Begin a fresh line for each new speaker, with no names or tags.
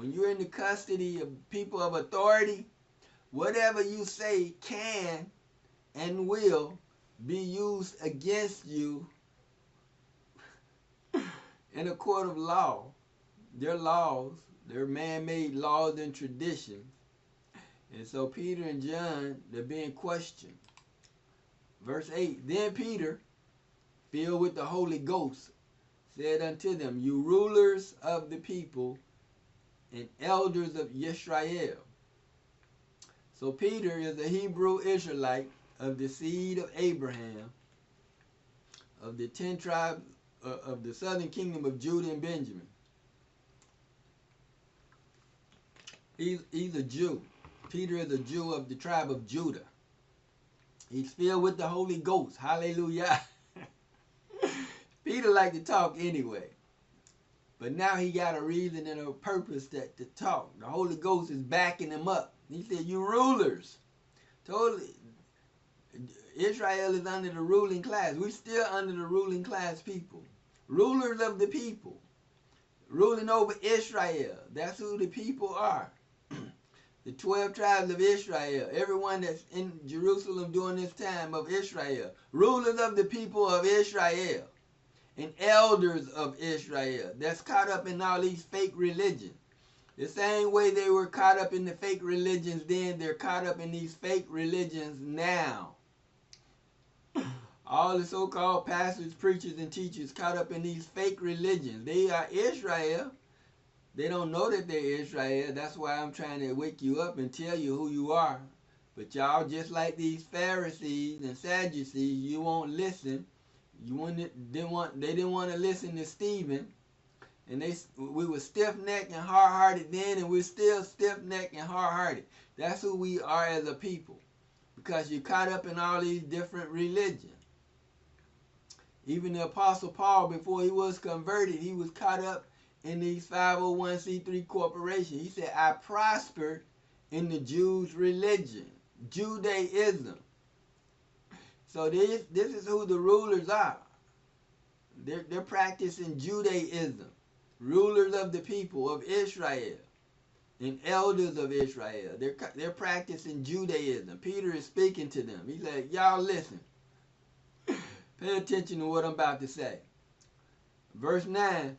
When you're in the custody of people of authority, whatever you say can and will be used against you in a court of law. Their laws, their man-made laws and traditions. And so Peter and John, they're being questioned. Verse 8, then Peter, filled with the Holy Ghost, said unto them, you rulers of the people and elders of Yashar'el. So Peter is a Hebrew Israelite of the seed of Abraham, of the 10 tribes of the southern kingdom of Judah and Benjamin. He's a Jew. Peter is a Jew of the tribe of Judah. He's filled with the Holy Ghost. Hallelujah. Peter liked to talk anyway. But now he got a reason and a purpose to talk. The Holy Ghost is backing him up. He said, you rulers. Totally. Israel is under the ruling class. We're still under the ruling class people. Rulers of the people. Ruling over Israel. That's who the people are. The 12 tribes of Israel. Everyone that's in Jerusalem during this time of Israel. Rulers of the people of Israel. And elders of Israel. That's caught up in all these fake religions. The same way they were caught up in the fake religions then, they're caught up in these fake religions now. All the so-called pastors, preachers, and teachers caught up in these fake religions. They are Israel. They don't know that they're Israel. That's why I'm trying to wake you up and tell you who you are. But y'all, just like these Pharisees and Sadducees, you won't listen. They didn't want to listen to Stephen. And we were stiff-necked and hard-hearted then, and we're still stiff-necked and hard-hearted. That's who we are as a people. Because you're caught up in all these different religions. Even the Apostle Paul, before he was converted, he was caught up in these 501c3 corporations. He said, I prospered in the Jews' religion, Judaism. So this is who the rulers are. They're practicing Judaism. Rulers of the people of Israel and elders of Israel. They're practicing Judaism. Peter is speaking to them. He said, y'all listen. Pay attention to what I'm about to say. Verse 9.